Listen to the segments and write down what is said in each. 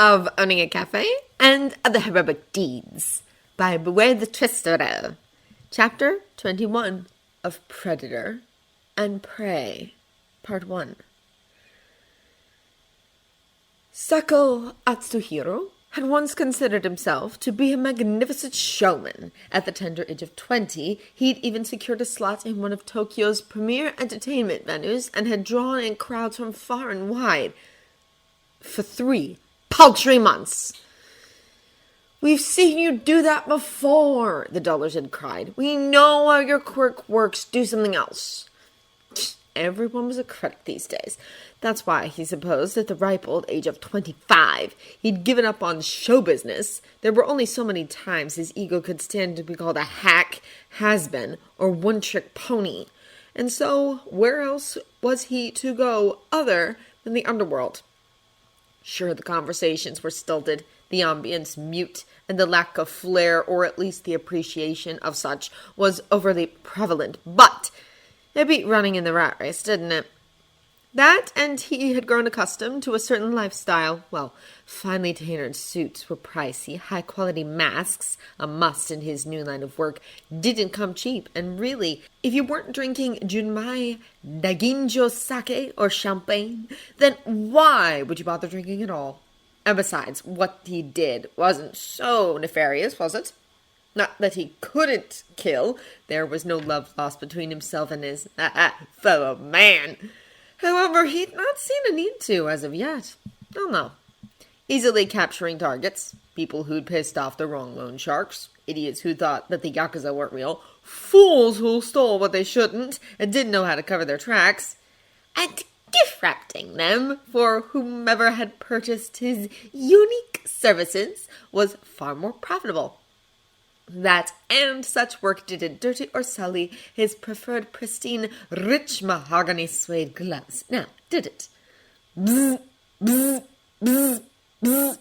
of owning a cafe and the heroic deeds by Beware the Twister. Chapter 21 of Predator and Prey, Part 1. Sako Atsuhiro had once considered himself to be a magnificent showman. At the tender age of 20, he'd even secured a slot in one of Tokyo's premier entertainment venues and had drawn in crowds from far and wide for 3 paltry months. "We've seen you do that before," the dollars had cried. "We know how your quirk works. Do something else." Everyone was a critic these days. That's why he supposed at the ripe old age of 25, he'd given up on show business. There were only so many times his ego could stand to be called a hack, has-been, or one-trick pony. And so, where else was he to go other than the underworld? Sure, the conversations were stilted, the ambience mute, and the lack of flair, or at least the appreciation of such, was overly prevalent. But it beat running in the rat race, didn't it? That, and he had grown accustomed to a certain lifestyle. Well, finely tailored suits were pricey, high-quality masks, a must in his new line of work, didn't come cheap, and really, if you weren't drinking junmai, daginjo sake, or champagne, then why would you bother drinking at all? And besides, what he did wasn't so nefarious, was it? Not that he couldn't kill. There was no love lost between himself and his fellow man. However, he'd not seen a need to as of yet. Oh no. Easily capturing targets, people who'd pissed off the wrong loan sharks, idiots who thought that the Yakuza weren't real, fools who stole what they shouldn't and didn't know how to cover their tracks, and gift-wrapping them for whomever had purchased his unique services was far more profitable. That and such work didn't dirty or sully his preferred pristine, rich mahogany suede gloves. Now, did it? Bzz, bzz, bzz, bzz.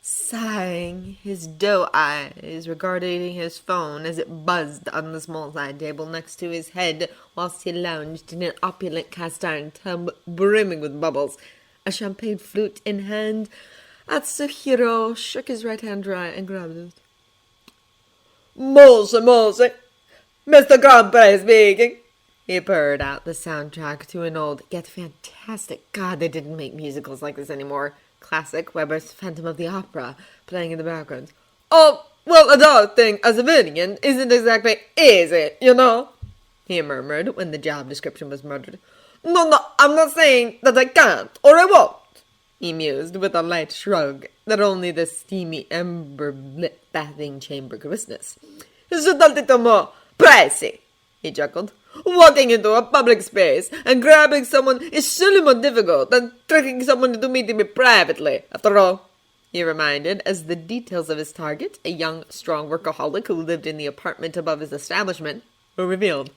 Sighing, his doe eyes regarding his phone as it buzzed on the small side table next to his head whilst he lounged in an opulent cast-iron tub brimming with bubbles, a champagne flute in hand, Atsuhiro shook his right hand dry and grabbed it. "Mose, Mr. Grandpa speaking," he purred out the soundtrack to an old, yet fantastic, God, they didn't make musicals like this anymore, classic Weber's Phantom of the Opera, playing in the background. "Oh, well, adulting as a civilian isn't exactly easy, you know," he murmured when the job description was murdered. No, I'm not saying that I can't, or I won't," he mused with a light shrug that only the steamy ember-lit bathing chamber could witness. "It's just a little more pricey," he chuckled. "Walking into a public space and grabbing someone is surely more difficult than tricking someone into meeting me privately, after all," he reminded as the details of his target, a young, strong workaholic who lived in the apartment above his establishment, were revealed.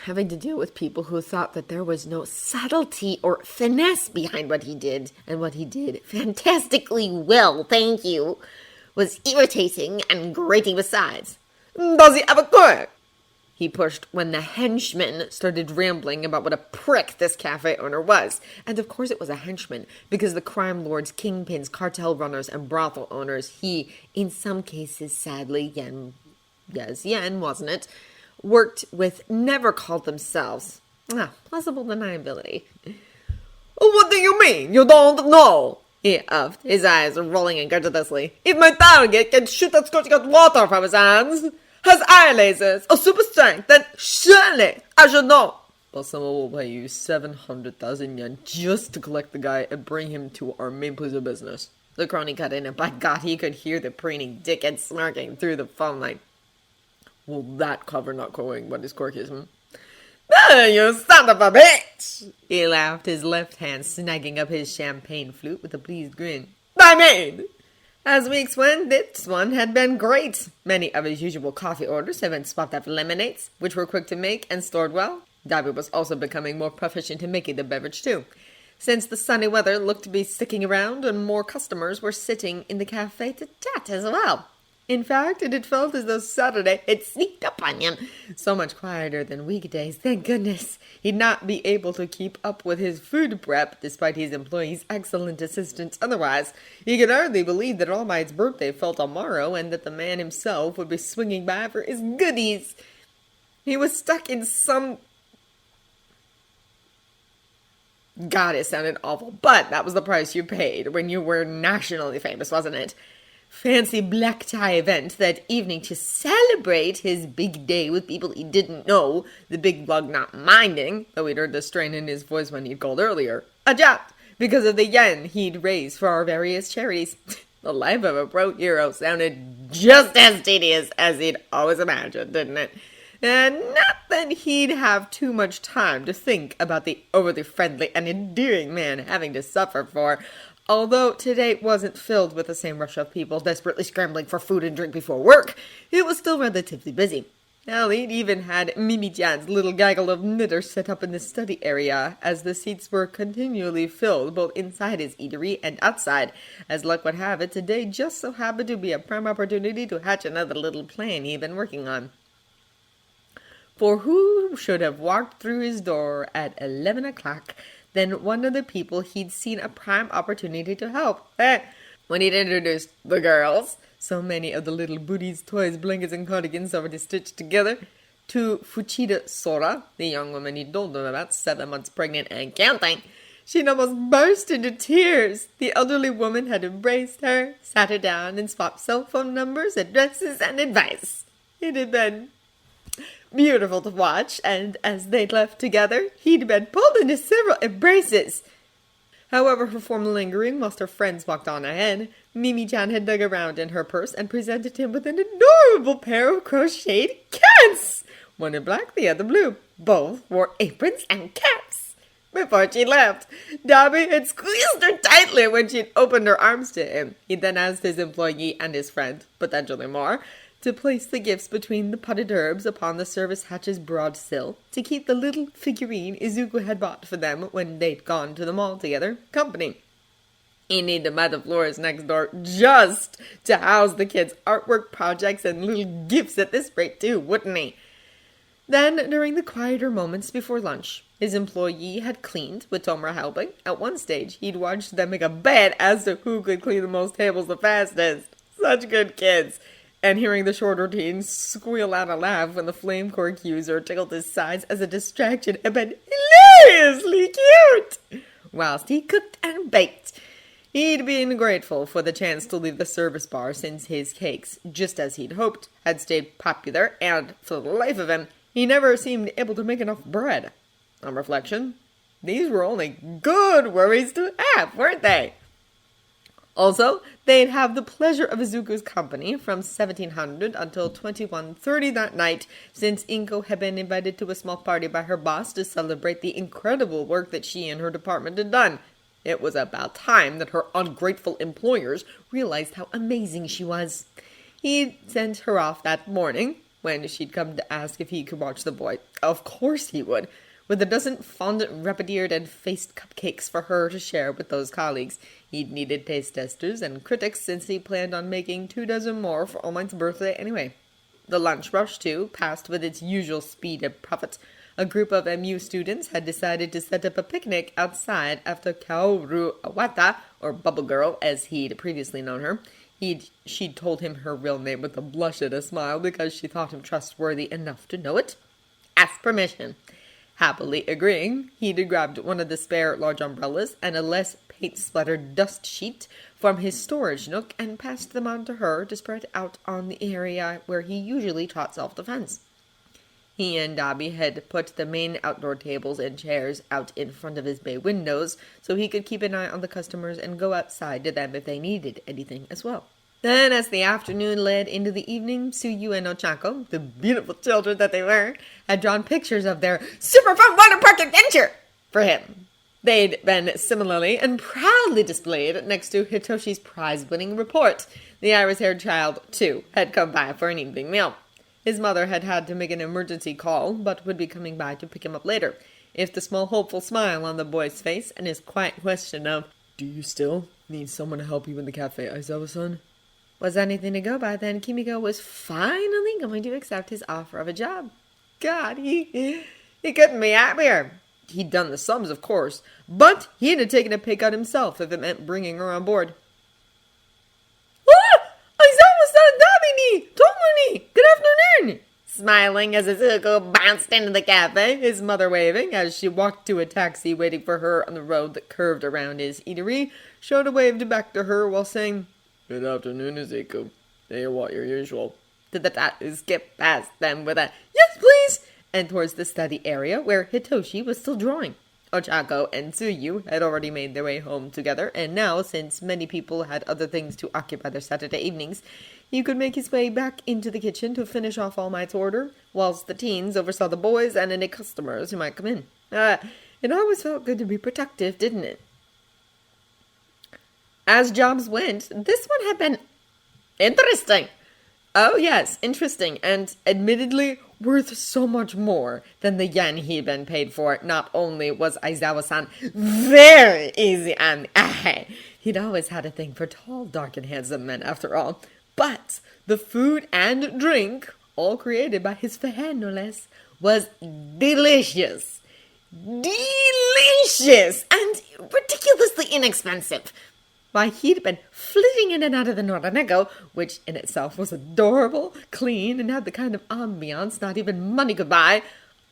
Having to deal with people who thought that there was no subtlety or finesse behind what he did, and what he did fantastically well, thank you, was irritating and grating besides. "Does he have a quirk?" he pushed when the henchman started rambling about what a prick this cafe owner was. And of course it was a henchman, because the crime lords, kingpins, cartel runners, and brothel owners he, in some cases sadly, yen, wasn't it, worked with never called themselves. Plausible deniability. "What do you mean, you don't know?" he huffed, his eyes rolling incredulously. "If my target can shoot that scorching hot water from his hands, has eye lasers, or super strength, then surely I should know." "But someone will pay you 700,000 yen just to collect the guy and bring him to our main place of business." The crony cut in, and by God, he could hear the preening dickhead smirking through the phone line. "Will that cover not knowing what his quirk is, "You son of a bitch!" he laughed, his left hand snagging up his champagne flute with a pleased grin. "I mean, as weeks went, this one had been great. Many of his usual coffee orders had been swapped out for lemonades, which were quick to make and stored well. Dabi was also becoming more proficient in making the beverage, too. Since the sunny weather looked to be sticking around, and more customers were sitting in the cafe to chat as well. In fact, it had felt as though Saturday had sneaked up on him. So much quieter than weekdays, thank goodness. He'd not be able to keep up with his food prep, despite his employees' excellent assistance otherwise. He could hardly believe that All Might's birthday fell tomorrow, and that the man himself would be swinging by for his goodies. He was stuck in some... God, it sounded awful, but that was the price you paid when you were nationally famous, wasn't it? Fancy black tie event that evening to celebrate his big day with people he didn't know, the big lug not minding, though he'd heard the strain in his voice when he'd called earlier. A job, because of the yen he'd raised for our various charities. The life of a pro hero sounded just as tedious as he'd always imagined, didn't it? And not that he'd have too much time to think about the overly friendly and endearing man having to suffer for. Although today wasn't filled with the same rush of people desperately scrambling for food and drink before work, it was still relatively busy. Hell, he'd even had Mimi-chan's little gaggle of knitters set up in the study area, as the seats were continually filled both inside his eatery and outside. As luck would have it, today just so happened to be a prime opportunity to hatch another little plan he'd been working on. For who should have walked through his door at 11 o'clock than one of the people he'd seen a prime opportunity to help? When he'd introduced the girls, so many of the little booties, toys, blankets, and cardigans already stitched together, to Fuchida Sora, the young woman he'd told them about, 7 months pregnant and counting, she'd almost burst into tears. The elderly woman had embraced her, sat her down, and swapped cell phone numbers, addresses, and advice. It had been beautiful to watch, and as they'd left together, he'd been pulled into several embraces. However, her form lingering whilst her friends walked on ahead, Mimi-chan had dug around in her purse and presented him with an adorable pair of crocheted cats, one in black, the other blue. Both wore aprons and caps. Before she left, Darby had squeezed her tightly when she'd opened her arms to him. He then asked his employee and his friend, potentially more, to place the gifts between the potted herbs upon the service hatch's broad sill, to keep the little figurine Izuku had bought for them when they'd gone to the mall together company. He'd need to buy the florist next door just to house the kids' artwork projects and little gifts at this rate too, wouldn't he? Then, during the quieter moments before lunch, his employee had cleaned, with Tomura helping. At one stage, he'd watched them make a bet as to who could clean the most tables the fastest. Such good kids. And hearing the shorter teens squeal out a laugh when the flame quirk user tickled his sides as a distraction had been hilariously cute. Whilst he cooked and baked, he'd been grateful for the chance to leave the service bar since his cakes, just as he'd hoped, had stayed popular, and, for the life of him, he never seemed able to make enough bread. On reflection, these were only good worries to have, weren't they? Also, they'd have the pleasure of Izuku's company from 1700 until 21:30 that night, since Inko had been invited to a small party by her boss to celebrate the incredible work that she and her department had done. It was about time that her ungrateful employers realized how amazing she was. He'd sent her off that morning, when she'd come to ask if he could watch the boy. Of course he would, with a dozen fondant rabbit-eared and faced cupcakes for her to share with those colleagues. He'd needed taste testers and critics since he planned on making 24 more for All Might's birthday anyway. The lunch rush, too, passed with its usual speed and profit. A group of MU students had decided to set up a picnic outside after Kaoru Awata, or Bubble Girl, as he'd previously known her. She'd told him her real name with a blush and a smile because she thought him trustworthy enough to know it. Asked permission. Happily agreeing, he'd grabbed one of the spare large umbrellas and a less paint-splattered dust sheet from his storage nook and passed them on to her to spread out on the area where he usually taught self-defense. He and Dobby had put the main outdoor tables and chairs out in front of his bay windows so he could keep an eye on the customers and go outside to them if they needed anything as well. Then, as the afternoon led into the evening, Tsuyu and Ochako, the beautiful children that they were, had drawn pictures of their super fun water park adventure for him. They'd been similarly and proudly displayed next to Hitoshi's prize-winning report. The iris-haired child, too, had come by for an evening meal. His mother had had to make an emergency call, but would be coming by to pick him up later. If the small hopeful smile on the boy's face and his quiet question of, "Do you still need someone to help you in the Café Aizawa-san?" Was anything to go by, then Kimiko was finally going to accept his offer of a job. God, he couldn't be happier. He'd done the sums, of course, but he'd have taken a pay cut himself if it meant bringing her on board. Ah! Aizawa-san, Davini! Tomuni! Good afternoon! Smiling as Izuku bounced into the cafe, his mother waving as she walked to a taxi waiting for her on the road that curved around his eatery. Shouta waved back to her while saying, "Good afternoon, Izuku. Hey, what your usual?" Did the tattoo skip past them with a, "Yes, please!" and towards the study area where Hitoshi was still drawing. Ochako and Tsuyu had already made their way home together, and now, since many people had other things to occupy their Saturday evenings, he could make his way back into the kitchen to finish off All Might's order, whilst the teens oversaw the boys and any customers who might come in. It always felt good to be productive, didn't it? As jobs went, this one had been interesting. Oh yes, interesting, and admittedly worth so much more than the yen he'd been paid for. Not only was Aizawa-san very easy on the eye, he'd always had a thing for tall, dark, and handsome men after all, but the food and drink, all created by his fan no less, was delicious. Delicious! And ridiculously inexpensive. Why, he'd been flitting in and out of the Noraneko, which in itself was adorable, clean, and had the kind of ambiance not even money could buy,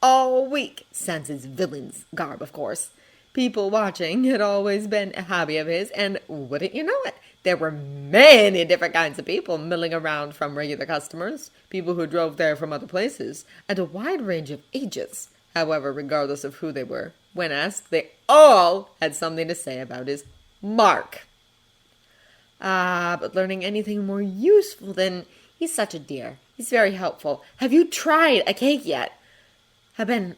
all week, sans his villain's garb, of course. People watching had always been a hobby of his, and wouldn't you know it, there were many different kinds of people milling around, from regular customers, people who drove there from other places, and a wide range of ages. However, regardless of who they were, when asked, they all had something to say about his mark. But learning anything more useful than, "He's such a dear, he's very helpful, have you tried a cake yet?" had been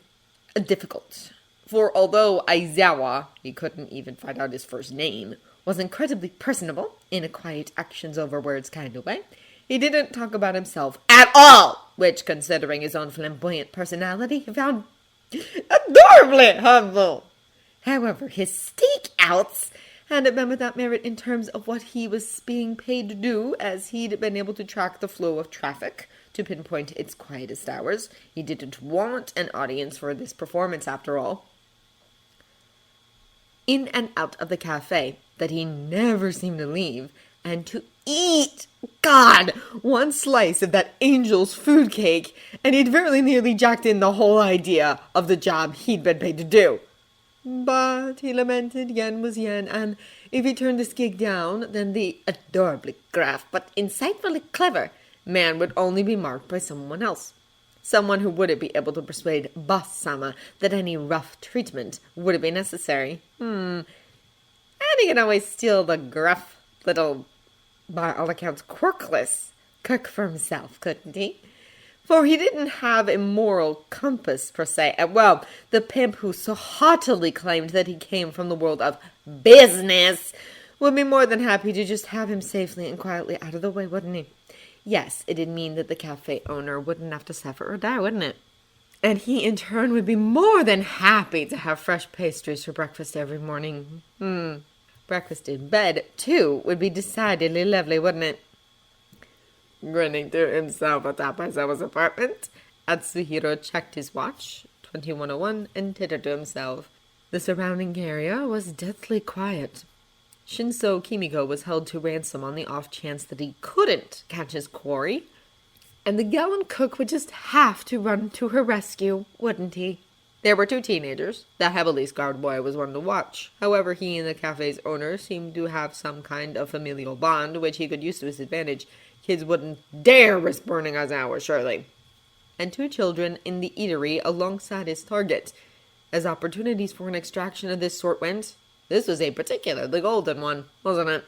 difficult. For although Aizawa, he couldn't even find out his first name, was incredibly personable, in a quiet actions over words kind of way, he didn't talk about himself at all, which, considering his own flamboyant personality, he found adorably humble. However, his stakeouts hadn't been without merit in terms of what he was being paid to do, as he'd been able to track the flow of traffic to pinpoint its quietest hours. He didn't want an audience for this performance, after all. In and out of the cafe that he never seemed to leave, and to eat, God, one slice of that angel's food cake, and he'd very nearly jacked in the whole idea of the job he'd been paid to do. But, he lamented, yen was yen, and if he turned this gig down, then the adorably gruff but insightfully clever man would only be marked by someone else. Someone who wouldn't be able to persuade Boss-sama that any rough treatment would be necessary. And he could always steal the gruff little, by all accounts, quirkless cook for himself, couldn't he? For he didn't have a moral compass, per se. And, well, the pimp who so haughtily claimed that he came from the world of business would be more than happy to just have him safely and quietly out of the way, wouldn't he? Yes, it'd mean that the cafe owner wouldn't have to suffer or die, wouldn't it? And he, in turn, would be more than happy to have fresh pastries for breakfast every morning. Breakfast in bed, too, would be decidedly lovely, wouldn't it? Grinning to himself atop Aizawa's apartment, Atsuhiro checked his watch, 21:01, and tittered to himself. The surrounding area was deathly quiet. Shinso Kimiko was held to ransom on the off chance that he couldn't catch his quarry, and the gallant cook would just have to run to her rescue, wouldn't he? There were two teenagers. The heavily scarred boy was one to watch. However, he and the cafe's owner seemed to have some kind of familial bond, which he could use to his advantage. Kids wouldn't dare risk burning Aizawa, surely. And two children in the eatery alongside his target. As opportunities for an extraction of this sort went, this was a particularly golden one, wasn't it?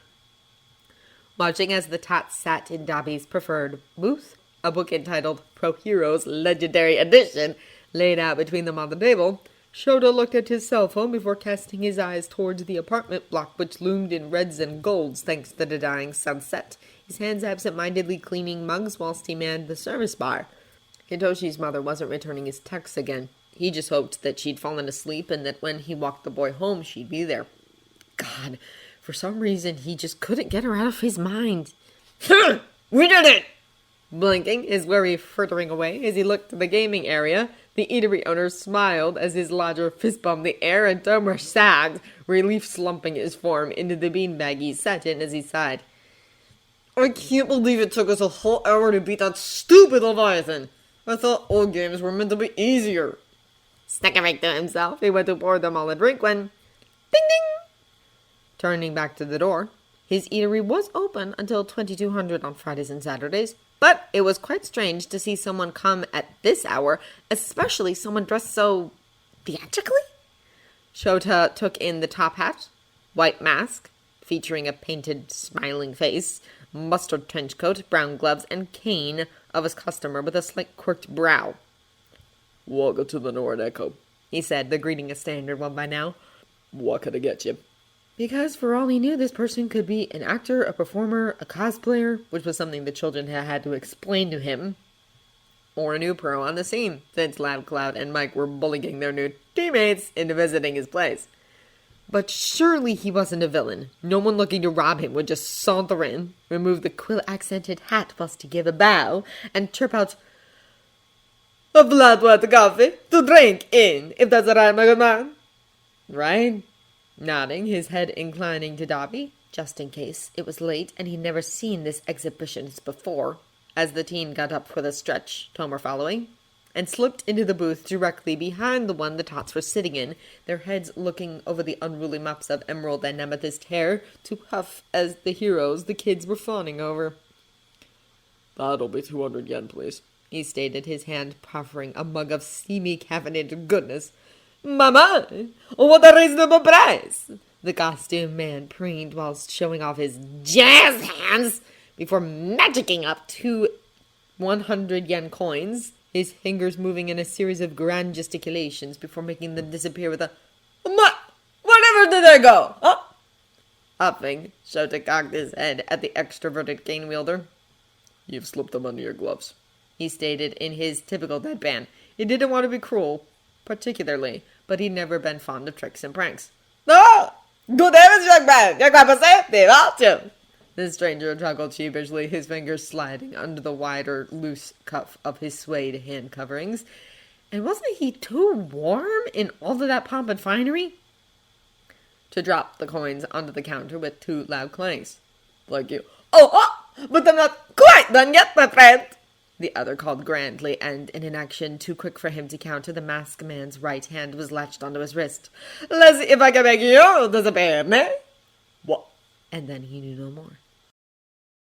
Watching as the tots sat in Dabi's preferred booth, a book entitled Pro Heroes Legendary Edition laid out between them on the table, Shouta looked at his cell phone before casting his eyes towards the apartment block, which loomed in reds and golds thanks to the dying sunset, his hands absent-mindedly cleaning mugs whilst he manned the service bar. Hitoshi's mother wasn't returning his texts again. He just hoped that she'd fallen asleep and that when he walked the boy home, she'd be there. God, for some reason, he just couldn't get her out of his mind. We did it! Blinking, his worry frittering away as he looked to the gaming area, the eatery owner smiled as his lodger fist-bumped the air and Tomer sagged, relief slumping his form into the beanbag he sat in as he sighed. I can't believe it took us a whole hour to beat that stupid Leviathan. I thought old games were meant to be easier. Snickering to himself, he went to pour them all a drink when... Ding ding! Turning back to the door, his eatery was open until 2200 on Fridays and Saturdays, but it was quite strange to see someone come at this hour, especially someone dressed so... theatrically? Shouta took in the top hat, white mask, featuring a painted, smiling face, mustard trench coat, brown gloves, and cane of his customer with a slight quirked brow. Welcome to the North Echo, he said, the greeting a standard one by now. What could I get you? Because for all he knew, this person could be an actor, a performer, a cosplayer, which was something the children had to explain to him, or a new pro on the scene, since Loud Cloud and Mike were bullying their new teammates into visiting his place. But surely he wasn't a villain. No one looking to rob him would just saunter in, remove the quill-accented hat whilst to give a bow, and chirp out, "A flat white coffee to drink in, if that's all right, my good man." Right? Nodding, his head inclining to Dobby, just in case it was late and he'd never seen this exhibitionist before, as the teen got up for the stretch, Tomer following, and slipped into the booth directly behind the one the tots were sitting in, their heads looking over the unruly mops of emerald and amethyst hair to puff as the heroes the kids were fawning over. That'll be 200 yen, please, he stated, his hand proffering a mug of steamy caffeinated goodness. Mama, what a reasonable price! The costume man preened whilst showing off his jazz hands before magicking up 2 100-yen coins, his fingers moving in a series of grand gesticulations before making them disappear with a whatever did they go? Huh? Huffing, Shouta cocked his head at the extroverted cane wielder. You've slipped them under your gloves, he stated in his typical deadpan. He didn't want to be cruel, particularly, but he'd never been fond of tricks and pranks. No! Good heavens, young man! You're quite safety, aren't you? The stranger chuckled sheepishly, his fingers sliding under the wider, loose cuff of his suede hand coverings. And wasn't he too warm in all of that pomp and finery? To drop the coins onto the counter with 2 loud clanks. Like you. Oh, but I'm not quite done yet, my friend! The other called grandly, and in an action too quick for him to counter, the masked man's right hand was latched onto his wrist. Let's see if I can make you disappear, me. What? And then he knew no more.